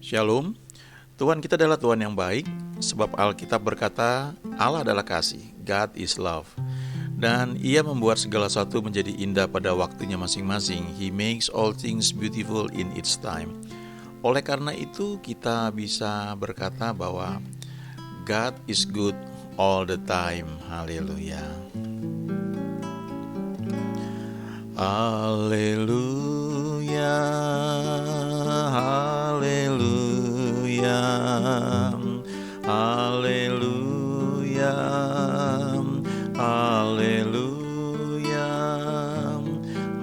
Shalom, Tuhan kita adalah Tuhan yang baik, sebab Alkitab berkata Allah adalah kasih, God is love. Dan Ia membuat segala sesuatu menjadi indah pada waktunya masing-masing. He makes all things beautiful in its time. Oleh karena itu kita bisa berkata bahwa God is good all the time. Haleluya. Haleluya, haleluya, haleluya, haleluya,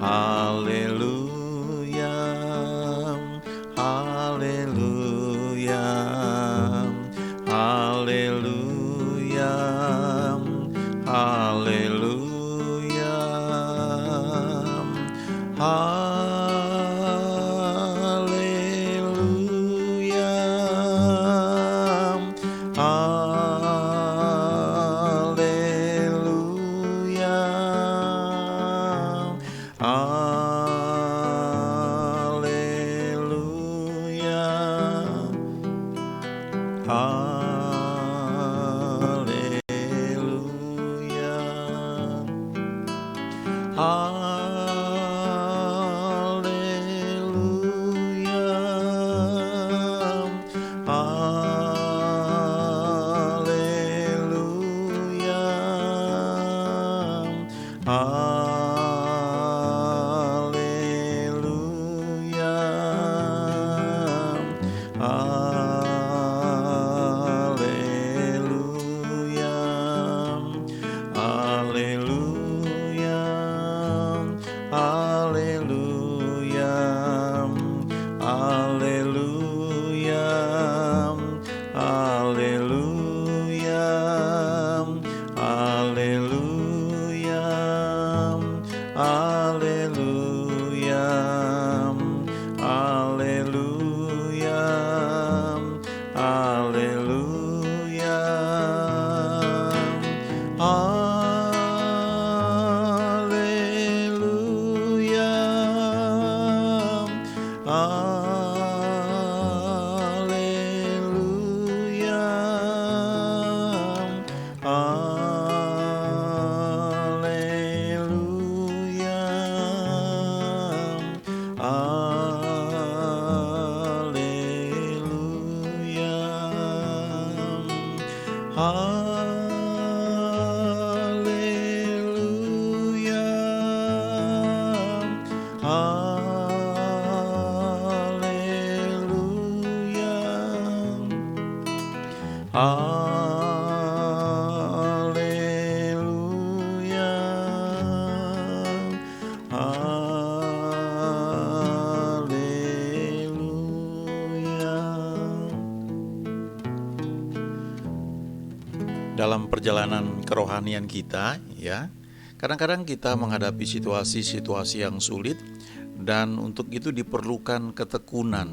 haleluya, haleluya, haleluya, haleluya. Haleluya, haleluya, haleluya, Dalam perjalanan kerohanian kita, ya, kadang-kadang kita menghadapi situasi-situasi yang sulit, dan untuk itu diperlukan ketekunan.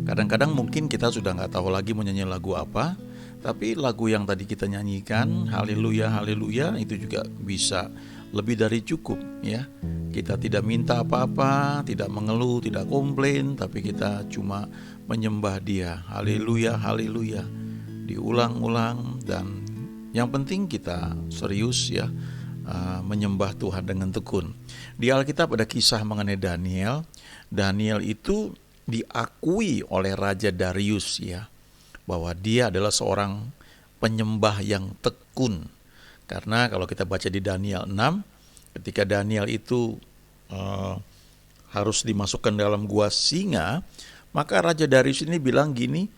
Kadang-kadang mungkin kita sudah nggak tahu lagi mau nyanyi lagu apa, tapi lagu yang tadi kita nyanyikan, haleluya, haleluya, itu juga bisa lebih dari cukup, ya. Kita tidak minta apa-apa, tidak mengeluh, tidak komplain, tapi kita cuma menyembah Dia. Haleluya, haleluya. Diulang-ulang, dan yang penting kita serius, ya, menyembah Tuhan dengan tekun. Di Alkitab ada kisah mengenai Daniel. Daniel itu diakui oleh Raja Darius, ya, bahwa dia adalah seorang penyembah yang tekun. Karena kalau kita baca di Daniel 6, ketika Daniel itu harus dimasukkan dalam gua singa, maka Raja Darius ini bilang gini,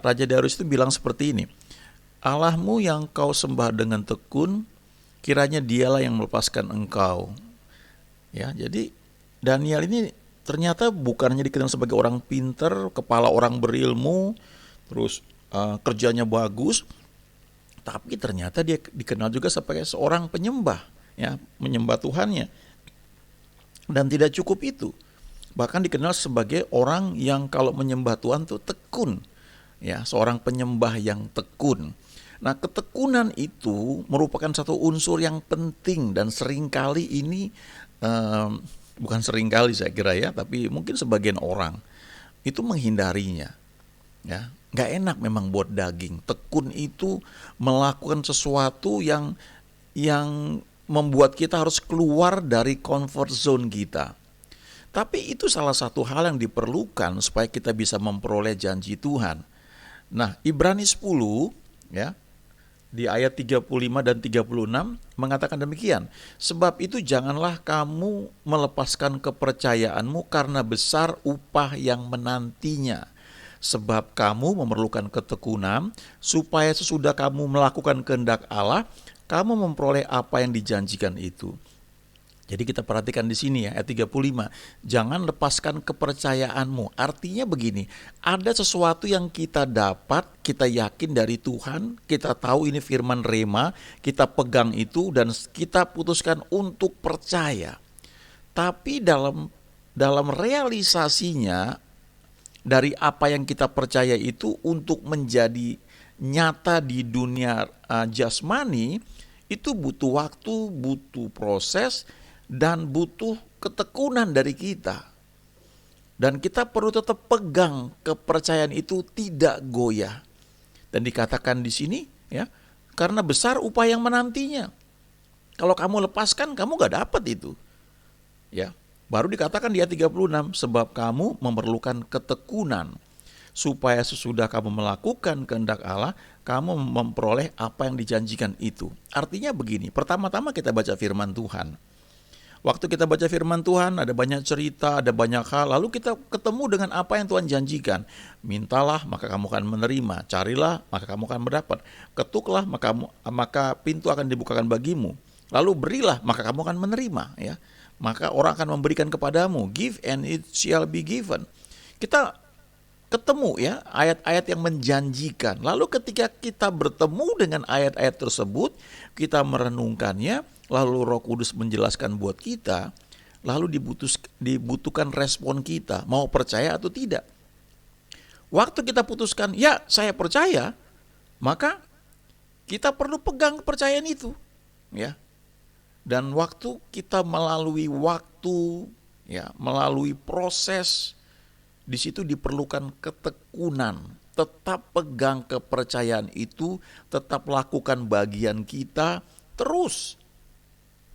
Raja Darius itu bilang seperti ini, Allahmu yang kau sembah dengan tekun, kiranya dialah yang melepaskan engkau. Ya, jadi Daniel ini ternyata bukan hanya dikenal sebagai orang pinter, kepala orang berilmu, terus kerjanya bagus, tapi ternyata dia dikenal juga sebagai seorang penyembah, ya, menyembah Tuhannya. Dan tidak cukup itu, bahkan dikenal sebagai orang yang kalau menyembah Tuhan tuh tekun, ya, seorang penyembah yang tekun. Nah, ketekunan itu merupakan satu unsur yang penting, dan seringkali ini bukan seringkali saya kira, ya, tapi mungkin sebagian orang itu menghindarinya. Ya, nggak enak memang buat daging. Tekun itu melakukan sesuatu yang membuat kita harus keluar dari comfort zone kita. Tapi itu salah satu hal yang diperlukan supaya kita bisa memperoleh janji Tuhan. Nah, Ibrani 10 ya, di ayat 35 dan 36 mengatakan demikian. Sebab itu janganlah kamu melepaskan kepercayaanmu karena besar upah yang menantinya. Sebab kamu memerlukan ketekunan supaya sesudah kamu melakukan kehendak Allah, kamu memperoleh apa yang dijanjikan itu. Jadi kita perhatikan di sini ya, ayat 35. Jangan lepaskan kepercayaanmu. Artinya begini, ada sesuatu yang kita dapat, kita yakin dari Tuhan, kita tahu ini firman rema, kita pegang itu dan kita putuskan untuk percaya. Tapi dalam realisasinya dari apa yang kita percaya itu untuk menjadi nyata di dunia jasmani, itu butuh waktu, butuh proses, dan butuh ketekunan dari kita. Dan kita perlu tetap pegang kepercayaan itu tidak goyah. Dan dikatakan di sini ya, karena besar upah yang menantinya. Kalau kamu lepaskan, kamu gak dapat itu. Ya, baru dikatakan di ayat 36, sebab kamu memerlukan ketekunan supaya sesudah kamu melakukan kehendak Allah, kamu memperoleh apa yang dijanjikan itu. Artinya begini, pertama-tama kita baca firman Tuhan. Waktu kita baca firman Tuhan, ada banyak cerita, ada banyak hal, lalu kita ketemu dengan apa yang Tuhan janjikan. Mintalah, maka kamu akan menerima. Carilah, maka kamu akan mendapat. Ketuklah, maka pintu akan dibukakan bagimu. Lalu berilah, maka kamu akan menerima. Ya, maka orang akan memberikan kepadamu. Give and it shall be given. Kita ketemu ya ayat-ayat yang menjanjikan. Lalu ketika kita bertemu dengan ayat-ayat tersebut, kita merenungkannya, lalu Roh Kudus menjelaskan buat kita, lalu dibutuhkan respon kita, mau percaya atau tidak. Waktu kita putuskan, ya saya percaya, maka kita perlu pegang kepercayaan itu, ya. Dan waktu kita melalui ya, melalui proses, di situ diperlukan ketekunan. Tetap pegang kepercayaan itu, tetap lakukan bagian kita terus.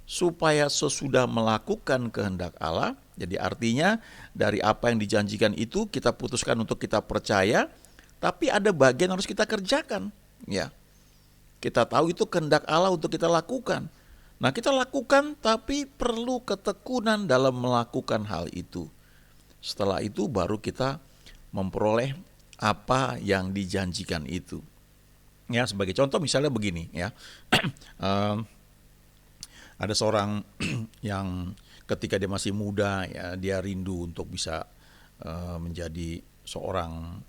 Supaya sesudah melakukan kehendak Allah, jadi artinya dari apa yang dijanjikan itu kita putuskan untuk kita percaya, tapi ada bagian harus kita kerjakan. Ya, kita tahu itu kehendak Allah untuk kita lakukan. Nah, kita lakukan tapi perlu ketekunan dalam melakukan hal itu. Setelah itu baru kita memperoleh apa yang dijanjikan itu. Ya, sebagai contoh misalnya begini ya. Ada seorang yang ketika dia masih muda ya, dia rindu untuk bisa menjadi seorang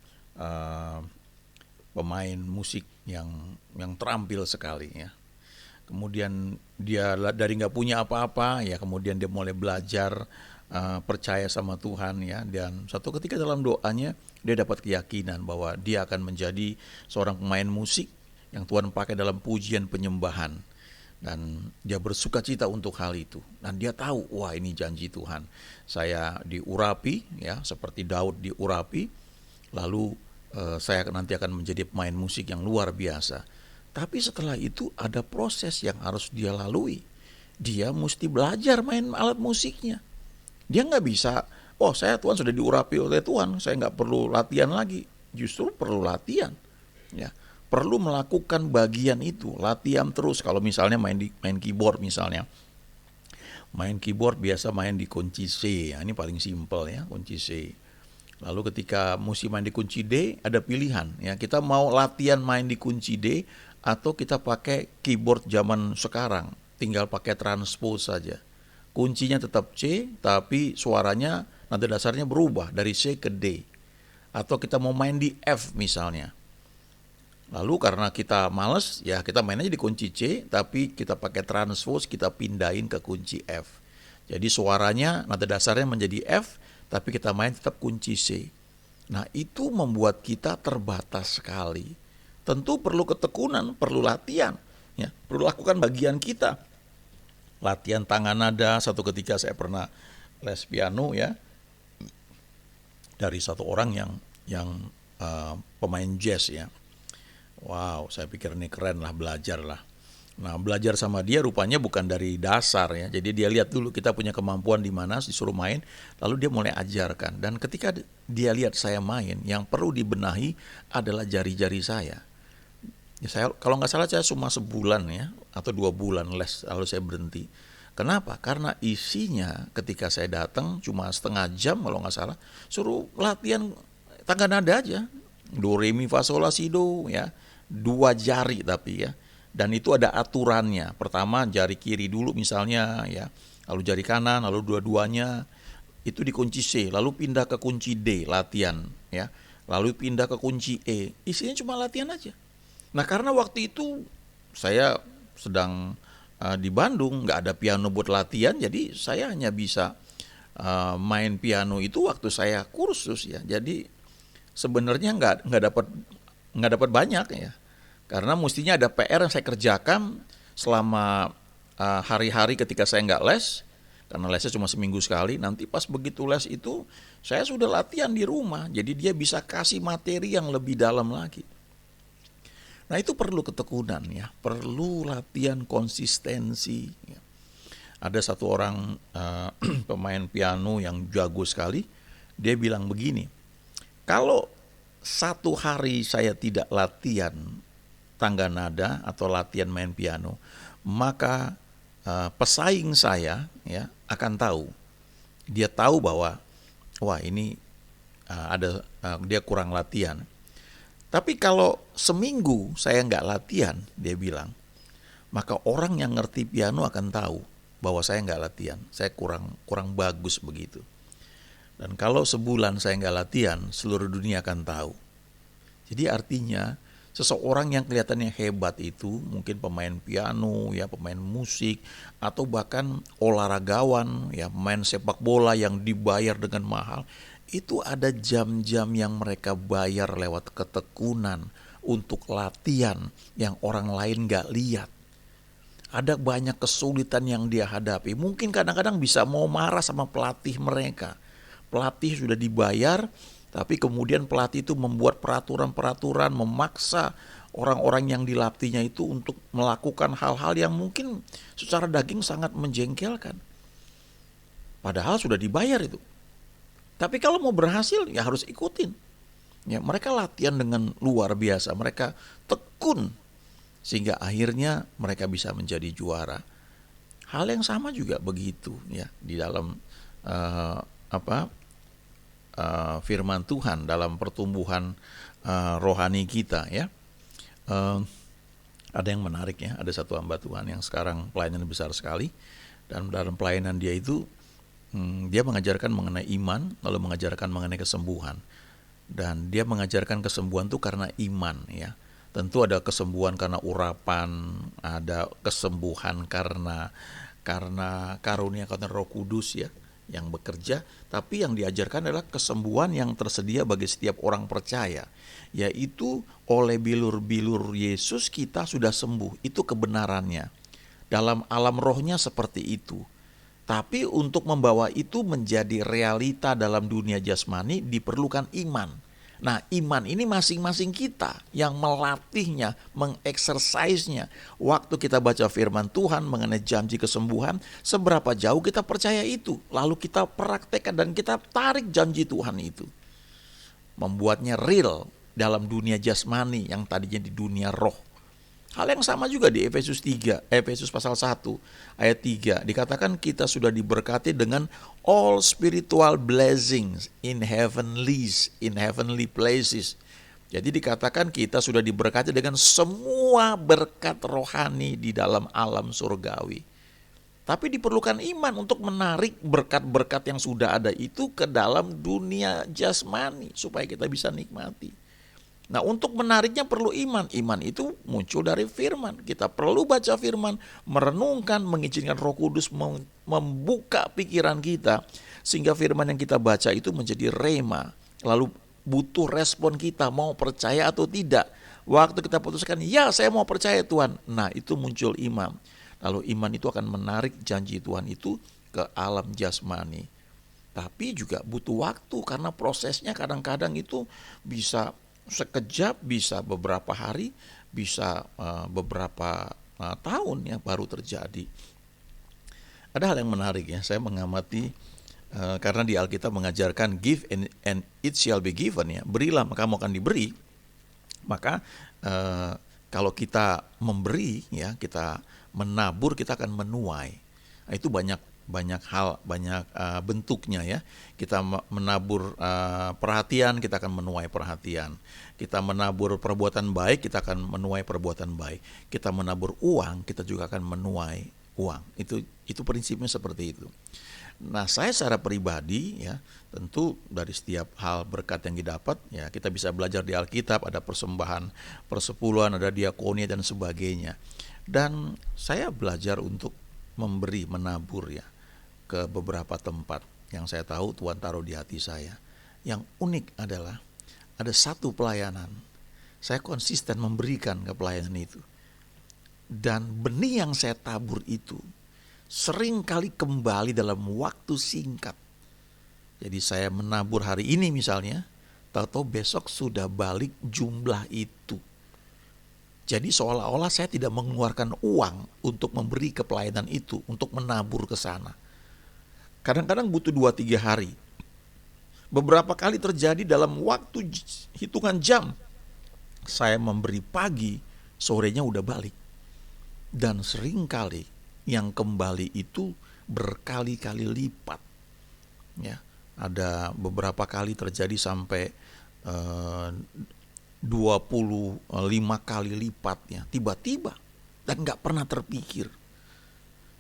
pemain musik yang terampil sekali ya. Kemudian dia dari nggak punya apa-apa ya, kemudian dia mulai belajar percaya sama Tuhan ya, dan satu ketika dalam doanya dia dapat keyakinan bahwa dia akan menjadi seorang pemain musik yang Tuhan pakai dalam pujian penyembahan. Dan dia bersuka cita untuk hal itu. Dan dia tahu, wah ini janji Tuhan. Saya diurapi, ya seperti Daud diurapi. Lalu saya nanti akan menjadi pemain musik yang luar biasa. Tapi setelah itu ada proses yang harus dia lalui. Dia mesti belajar main alat musiknya. Dia nggak bisa, oh saya Tuhan sudah diurapi oleh Tuhan, saya nggak perlu latihan lagi. Justru perlu latihan. Ya. Perlu melakukan bagian itu, latihan terus. Kalau misalnya main keyboard misalnya, main keyboard biasa main di kunci C, ya, ini paling simpel ya, kunci C. Lalu ketika mesti main di kunci D, ada pilihan ya, kita mau latihan main di kunci D atau kita pakai keyboard zaman sekarang, tinggal pakai transpose saja. Kuncinya tetap C, tapi suaranya nada dasarnya berubah dari C ke D. Atau kita mau main di F misalnya. Lalu karena kita males, ya kita main aja di kunci C, tapi kita pakai transpose, kita pindahin ke kunci F. Jadi suaranya, nada dasarnya menjadi F, tapi kita main tetap kunci C. Nah itu membuat kita terbatas sekali. Tentu perlu ketekunan, perlu latihan, ya, perlu lakukan bagian kita. Latihan tangan nada, satu ketika saya pernah les piano ya. dari satu orang yang pemain jazz ya. Wow, saya pikir ini keren lah, belajar lah. Nah, belajar sama dia rupanya bukan dari dasar ya. Jadi dia lihat dulu kita punya kemampuan di mana, disuruh main, lalu dia mulai ajarkan. Dan ketika dia lihat saya main, yang perlu dibenahi adalah jari-jari saya. Ya, saya kalau nggak salah saya cuma sebulan ya atau 2 bulan les, lalu saya berhenti. Kenapa? Karena isinya ketika saya datang cuma setengah jam kalau nggak salah, suruh latihan tangga nada aja, do re mi fa sol la si do ya, 2 jari tapi ya, dan itu ada aturannya. Pertama jari kiri dulu misalnya ya, lalu jari kanan, lalu dua-duanya itu di kunci C, lalu pindah ke kunci D latihan ya, lalu pindah ke kunci E, isinya cuma latihan aja. Nah karena waktu itu saya sedang di Bandung, nggak ada piano buat latihan, jadi saya hanya bisa main piano itu waktu saya kursus ya. Jadi sebenarnya nggak dapat banyak ya, karena mestinya ada PR yang saya kerjakan selama hari-hari ketika saya nggak les, karena lesnya cuma seminggu sekali. Nanti pas begitu les itu saya sudah latihan di rumah, jadi dia bisa kasih materi yang lebih dalam lagi. Nah itu perlu ketekunan ya, perlu latihan konsistensi ya. Ada satu orang pemain piano yang jago sekali, dia bilang begini, kalau satu hari saya tidak latihan tangga nada atau latihan main piano, maka pesaing saya ya akan tahu. Dia tahu bahwa wah ini dia kurang latihan. Tapi kalau seminggu saya nggak latihan, dia bilang, maka orang yang ngerti piano akan tahu bahwa saya nggak latihan, saya kurang bagus begitu. Dan kalau sebulan saya nggak latihan, seluruh dunia akan tahu. Jadi artinya seseorang yang kelihatannya hebat itu, mungkin pemain piano, ya pemain musik, atau bahkan olahragawan, ya pemain sepak bola yang dibayar dengan mahal, itu ada jam-jam yang mereka bayar lewat ketekunan untuk latihan yang orang lain nggak lihat. Ada banyak kesulitan yang dia hadapi. Mungkin kadang-kadang bisa mau marah sama pelatih mereka. Pelatih sudah dibayar, tapi kemudian pelatih itu membuat peraturan-peraturan, memaksa orang-orang yang dilatihnya itu untuk melakukan hal-hal yang mungkin secara daging sangat menjengkelkan. Padahal sudah dibayar itu. Tapi kalau mau berhasil ya harus ikutin. Ya, mereka latihan dengan luar biasa, mereka tekun sehingga akhirnya mereka bisa menjadi juara. Hal yang sama juga begitu ya di dalam firman Tuhan, dalam pertumbuhan rohani kita ya. Ada yang menarik ya, ada satu hamba Tuhan yang sekarang pelayanan besar sekali, dan dalam pelayanan dia itu dia mengajarkan mengenai iman, lalu mengajarkan mengenai kesembuhan. Dan dia mengajarkan kesembuhan itu karena iman ya. Tentu ada kesembuhan karena urapan, ada kesembuhan karena karunia karena Roh Kudus ya yang bekerja, tapi yang diajarkan adalah kesembuhan yang tersedia bagi setiap orang percaya, yaitu oleh bilur-bilur Yesus kita sudah sembuh. Itu kebenarannya. Dalam alam rohnya seperti itu. Tapi untuk membawa itu menjadi realita dalam dunia jasmani diperlukan iman. Nah, iman ini masing-masing kita yang melatihnya, mengeksersisnya. Waktu kita baca firman Tuhan mengenai janji kesembuhan, seberapa jauh kita percaya itu. Lalu kita praktekkan dan kita tarik janji Tuhan itu. Membuatnya real dalam dunia jasmani yang tadinya di dunia roh. Hal yang sama juga di Efesus pasal 1 ayat 3 dikatakan kita sudah diberkati dengan all spiritual blessings in heavenly places. Jadi dikatakan kita sudah diberkati dengan semua berkat rohani di dalam alam surgawi. Tapi diperlukan iman untuk menarik berkat-berkat yang sudah ada itu ke dalam dunia jasmani supaya kita bisa nikmati. Nah, untuk menariknya perlu iman. Iman itu muncul dari firman. Kita perlu baca firman, merenungkan, mengizinkan Roh Kudus membuka pikiran kita sehingga firman yang kita baca itu menjadi rema. Lalu butuh respon kita, mau percaya atau tidak. Waktu kita putuskan, ya saya mau percaya Tuhan. Nah, itu muncul iman. Lalu iman itu akan menarik janji Tuhan itu ke alam jasmani. Tapi juga butuh waktu karena prosesnya kadang-kadang itu bisa sekejap, bisa beberapa hari, bisa beberapa tahun ya baru terjadi. Ada hal yang menarik ya, saya mengamati karena di Alkitab mengajarkan give and it shall be given ya, berilah maka kamu akan diberi. Maka kalau kita memberi ya, kita menabur, kita akan menuai. Nah, itu banyak hal, banyak bentuknya ya. Kita menabur perhatian, kita akan menuai perhatian. Kita menabur perbuatan baik, kita akan menuai perbuatan baik. Kita menabur uang, kita juga akan menuai uang. Itu prinsipnya seperti itu. Nah, saya secara pribadi ya, tentu dari setiap hal berkat yang didapat ya, kita bisa belajar di Alkitab, ada persembahan persepuluhan, ada diakonia dan sebagainya. Dan saya belajar untuk memberi, menabur ya ke beberapa tempat yang saya tahu Tuhan taruh di hati saya. Yang unik adalah ada satu pelayanan, saya konsisten memberikan ke pelayanan itu. Dan benih yang saya tabur itu sering kali kembali dalam waktu singkat. Jadi saya menabur hari ini misalnya, tahu-tahu besok sudah balik jumlah itu. Jadi seolah-olah saya tidak mengeluarkan uang untuk memberi ke pelayanan itu, untuk menabur ke sana. Kadang-kadang butuh 2-3 hari. Beberapa kali terjadi dalam waktu hitungan jam. Saya memberi pagi, sorenya udah balik. Dan seringkali yang kembali itu berkali-kali lipat. Ya, ada beberapa kali terjadi sampai 25 kali lipatnya, tiba-tiba, dan gak pernah terpikir.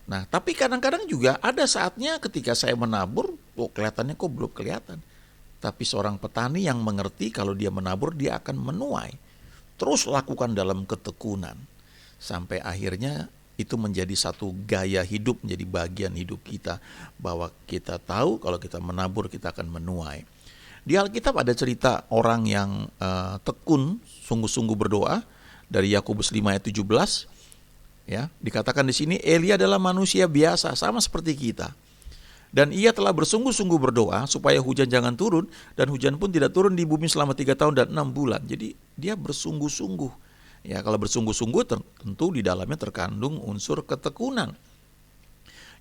Nah, tapi kadang-kadang juga ada saatnya ketika saya menabur, kelihatannya kok belum kelihatan. Tapi seorang petani yang mengerti kalau dia menabur, dia akan menuai. Terus lakukan dalam ketekunan. Sampai akhirnya itu menjadi satu gaya hidup, menjadi bagian hidup kita, bahwa kita tahu kalau kita menabur kita akan menuai. Di Alkitab ada cerita orang yang tekun, sungguh-sungguh berdoa dari Yakobus 5 ayat 17. Ya, dikatakan di sini Elia adalah manusia biasa sama seperti kita. Dan ia telah bersungguh-sungguh berdoa supaya hujan jangan turun, dan hujan pun tidak turun di bumi selama 3 tahun dan 6 bulan. Jadi dia bersungguh-sungguh. Ya, kalau bersungguh-sungguh tentu di dalamnya terkandung unsur ketekunan.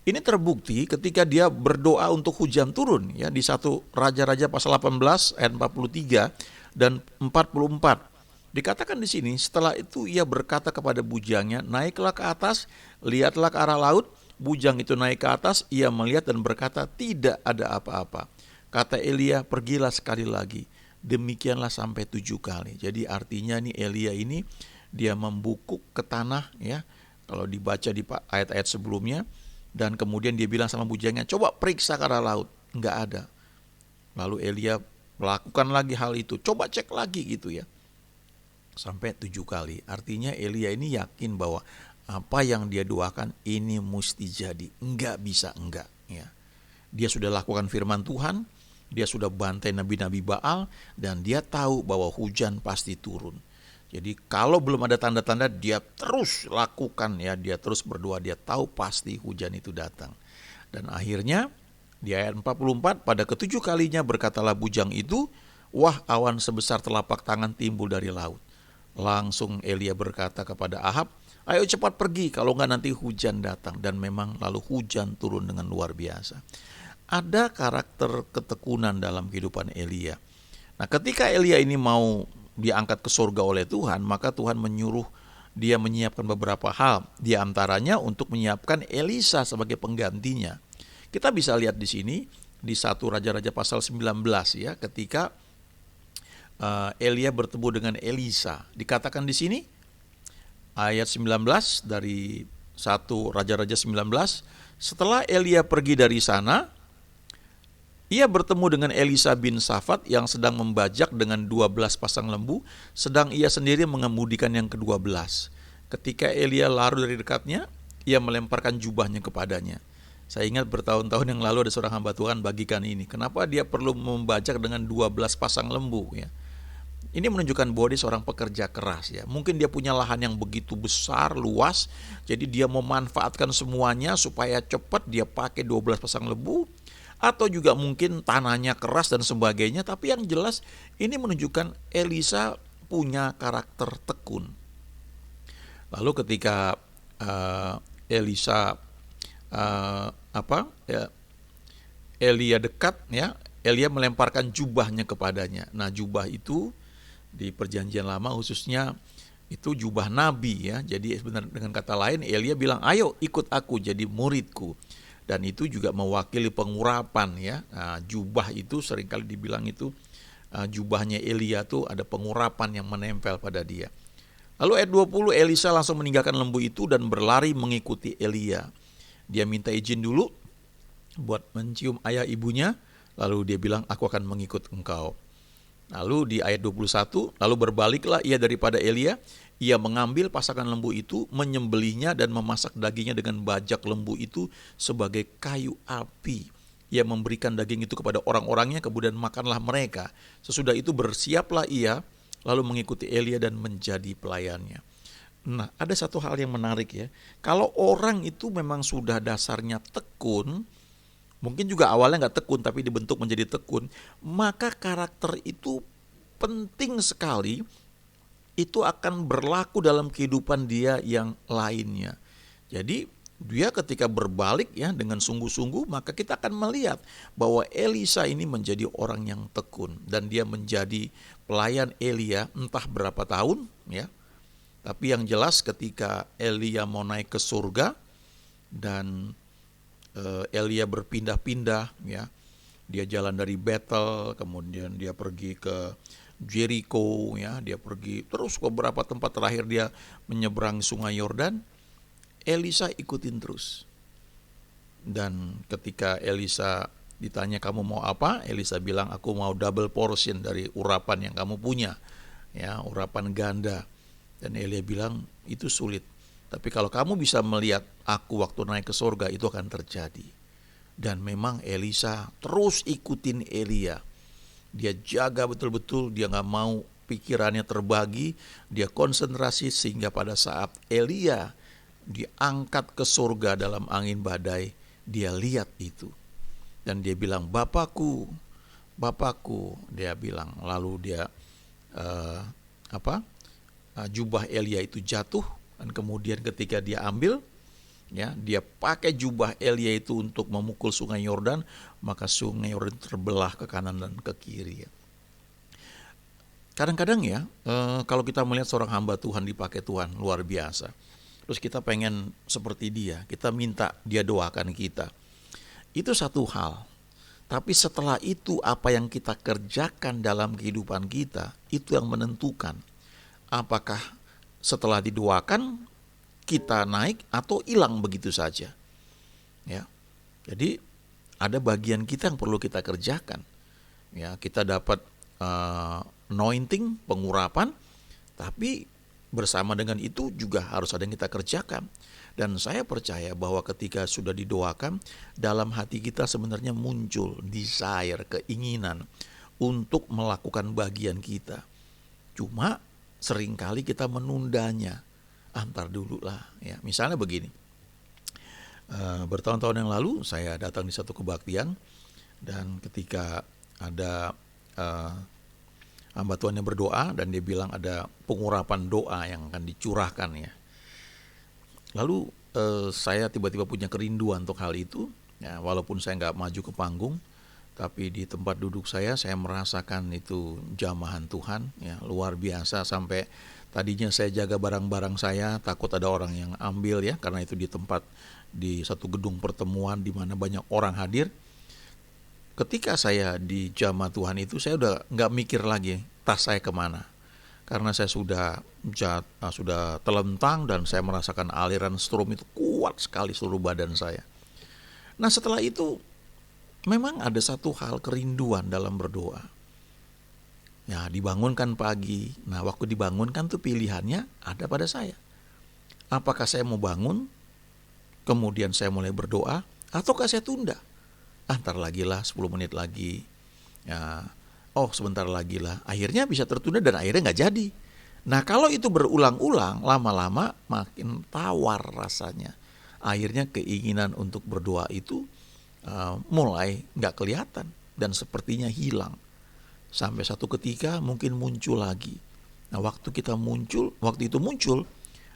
Ini terbukti ketika dia berdoa untuk hujan turun ya, di 1 Raja-Raja pasal 18 ayat 43 dan 44. Dikatakan di sini, setelah itu ia berkata kepada bujangnya, naiklah ke atas, lihatlah ke arah laut. Bujang itu naik ke atas, ia melihat dan berkata, tidak ada apa-apa. Kata Elia, pergilah sekali lagi. Demikianlah sampai 7 kali. Jadi artinya nih Elia ini dia membungkuk ke tanah ya, kalau dibaca di ayat-ayat sebelumnya, dan kemudian dia bilang sama bujangnya, coba periksa ke arah laut, enggak ada. Lalu Elia melakukan lagi hal itu, coba cek lagi gitu ya, sampai 7 kali. Artinya Elia ini yakin bahwa apa yang dia doakan ini mesti jadi, enggak bisa enggak ya. Dia sudah lakukan firman Tuhan, dia sudah bantai nabi-nabi Baal, dan dia tahu bahwa hujan pasti turun. Jadi kalau belum ada tanda-tanda, dia terus lakukan ya, dia terus berdoa, dia tahu pasti hujan itu datang. Dan akhirnya di ayat 44, pada ketujuh kalinya berkatalah bujang itu, wah, awan sebesar telapak tangan timbul dari laut. Langsung Elia berkata kepada Ahab, ayo cepat pergi, kalau enggak nanti hujan datang. Dan memang lalu hujan turun dengan luar biasa. Ada karakter ketekunan dalam kehidupan Elia. Nah, ketika Elia ini mau diangkat ke surga oleh Tuhan, maka Tuhan menyuruh dia menyiapkan beberapa hal, di antaranya untuk menyiapkan Elisa sebagai penggantinya. Kita bisa lihat di sini di 1 Raja-Raja pasal 19 ya, ketika Elia bertemu dengan Elisa. Dikatakan di sini ayat 19 dari 1 Raja-Raja 19, setelah Elia pergi dari sana, ia bertemu dengan Elisa bin Safat yang sedang membajak dengan 12 pasang lembu, sedang ia sendiri mengemudikan yang ke-12. Ketika Elia lari dari dekatnya, ia melemparkan jubahnya kepadanya. Saya ingat bertahun-tahun yang lalu ada seorang hamba Tuhan bagikan ini. Kenapa dia perlu membajak dengan 12 pasang lembu ya? Ini menunjukkan bahwa dia seorang pekerja keras ya. Mungkin dia punya lahan yang begitu besar, luas, jadi dia memanfaatkan semuanya supaya cepat dia pakai 12 pasang lembu. atau juga mungkin tanahnya keras dan sebagainya, tapi yang jelas ini menunjukkan Elisa punya karakter tekun. Lalu ketika Elisa apa ya, Elia dekat ya, Elia melemparkan jubahnya kepadanya. Nah, jubah itu di Perjanjian Lama khususnya itu jubah nabi ya. Jadi sebenarnya dengan kata lain Elia bilang, "Ayo ikut aku jadi muridku." Dan itu juga mewakili pengurapan ya. Nah, jubah itu seringkali dibilang itu jubahnya Elia tuh ada pengurapan yang menempel pada dia. Lalu ayat 20, Elisa langsung meninggalkan lembu itu dan berlari mengikuti Elia. Dia minta izin dulu buat mencium ayah ibunya, lalu dia bilang, "Aku akan mengikut engkau." Lalu di ayat 21, lalu berbaliklah ia daripada Elia, ia mengambil pasangan lembu itu, menyembelihnya dan memasak dagingnya dengan bajak lembu itu sebagai kayu api. Ia memberikan daging itu kepada orang-orangnya, kemudian makanlah mereka. Sesudah itu bersiaplah ia, lalu mengikuti Elia dan menjadi pelayannya. Nah, ada satu hal yang menarik ya. Kalau orang itu memang sudah dasarnya tekun, mungkin juga awalnya nggak tekun tapi dibentuk menjadi tekun, maka karakter itu penting sekali, itu akan berlaku dalam kehidupan dia yang lainnya. Jadi dia ketika berbalik ya dengan sungguh-sungguh, maka kita akan melihat bahwa Elisa ini menjadi orang yang tekun dan dia menjadi pelayan Elia entah berapa tahun ya. Tapi yang jelas ketika Elia mau naik ke surga dan Elia berpindah-pindah ya. Dia jalan dari Betel, kemudian dia pergi ke Jericho ya, dia pergi terus ke beberapa tempat, terakhir dia menyeberang sungai Yordan. Elisa ikutin terus. Dan ketika Elisa ditanya, "Kamu mau apa?" Elisa bilang, "Aku mau double portion dari urapan yang kamu punya." Ya, urapan ganda. Dan Elia bilang, "Itu sulit. Tapi kalau kamu bisa melihat aku waktu naik ke surga, itu akan terjadi." Dan memang Elisa terus ikutin Elia. Dia jaga betul-betul, dia gak mau pikirannya terbagi, dia konsentrasi sehingga pada saat Elia diangkat ke surga dalam angin badai, dia lihat itu. Dan dia bilang, "Bapakku, Bapakku," dia bilang. Lalu dia jubah Elia itu jatuh, dan kemudian ketika dia ambil ya, dia pakai jubah Elia itu untuk memukul sungai Yordan, maka sungai Yordan terbelah ke kanan dan ke kiri ya. Kadang-kadang ya kalau kita melihat seorang hamba Tuhan dipakai Tuhan luar biasa, terus kita pengen seperti dia, kita minta dia doakan kita, itu satu hal. Tapi setelah itu apa yang kita kerjakan dalam kehidupan kita, itu yang menentukan apakah setelah didoakan kita naik atau hilang begitu saja. Ya. Jadi ada bagian kita yang perlu kita kerjakan. Ya, kita dapat anointing, pengurapan, tapi bersama dengan itu juga harus ada yang kita kerjakan. Dan saya percaya bahwa ketika sudah didoakan, dalam hati kita sebenarnya muncul desire, keinginan untuk melakukan bagian kita. Cuma seringkali kita menundanya. Antar dulu lah ya. Misalnya begini, bertahun-tahun yang lalu saya datang di satu kebaktian, dan ketika ada hamba Tuhan yang berdoa, dan dia bilang ada pengurapan doa yang akan dicurahkan ya. Lalu saya tiba-tiba punya kerinduan untuk hal itu ya, walaupun saya nggak maju ke panggung, tapi di tempat duduk saya merasakan itu jamahan Tuhan ya, luar biasa. Sampai tadinya saya jaga barang-barang saya, takut ada orang yang ambil ya, karena itu di tempat, di satu gedung pertemuan di mana banyak orang hadir. Ketika saya di jamaah Tuhan itu, saya udah nggak mikir lagi tas saya kemana, karena saya sudah telentang dan saya merasakan aliran strom itu kuat sekali seluruh badan saya. Nah setelah itu memang ada satu hal kerinduan dalam berdoa. Ya, dibangunkan pagi. Nah, waktu dibangunkan tuh pilihannya ada pada saya. Apakah saya mau bangun, kemudian saya mulai berdoa, ataukah saya tunda? Ntar lagi lah, 10 menit lagi. Ya, sebentar lagi lah. Akhirnya bisa tertunda dan akhirnya nggak jadi. Nah, kalau itu berulang-ulang, lama-lama makin tawar rasanya. Akhirnya keinginan untuk berdoa itu mulai nggak kelihatan dan sepertinya hilang. Sampai satu ketika mungkin muncul lagi. Nah, waktu itu muncul,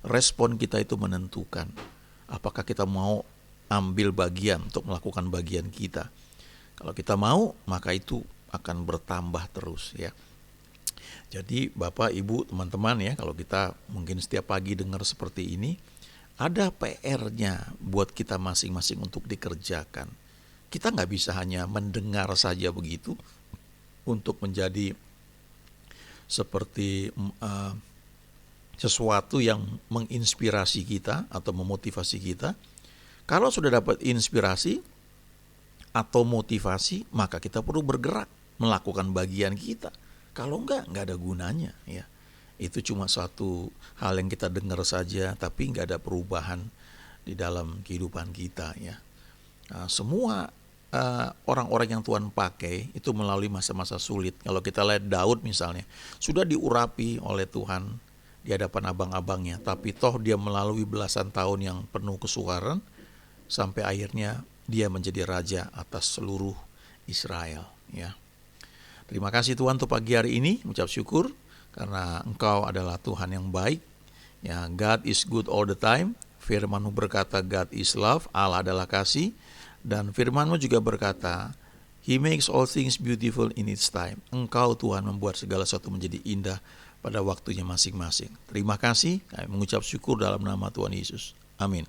respon kita itu menentukan apakah kita mau ambil bagian untuk melakukan bagian kita. Kalau kita mau, maka itu akan bertambah terus ya. Jadi Bapak, Ibu, teman-teman ya, kalau kita mungkin setiap pagi dengar seperti ini, ada PR-nya buat kita masing-masing untuk dikerjakan. Kita nggak bisa hanya mendengar saja begitu untuk menjadi seperti sesuatu yang menginspirasi kita atau memotivasi kita. Kalau sudah dapat inspirasi atau motivasi, maka kita perlu bergerak melakukan bagian kita. Kalau nggak ada gunanya ya. Itu cuma suatu hal yang kita dengar saja, tapi nggak ada perubahan di dalam kehidupan kita ya. Nah, semua orang-orang yang Tuhan pakai itu melalui masa-masa sulit. Kalau kita lihat Daud misalnya, sudah diurapi oleh Tuhan di hadapan abang-abangnya, tapi toh dia melalui belasan tahun yang penuh kesukaran sampai akhirnya dia menjadi raja atas seluruh Israel ya. Terima kasih Tuhan untuk pagi hari ini, ucap syukur karena Engkau adalah Tuhan yang baik ya. God is good all the time. Firman-Mu berkata God is love, Allah adalah kasih. Dan firman-Mu juga berkata, He makes all things beautiful in its time. Engkau Tuhan membuat segala sesuatu menjadi indah pada waktunya masing-masing. Terima kasih, kami mengucap syukur dalam nama Tuhan Yesus. Amin.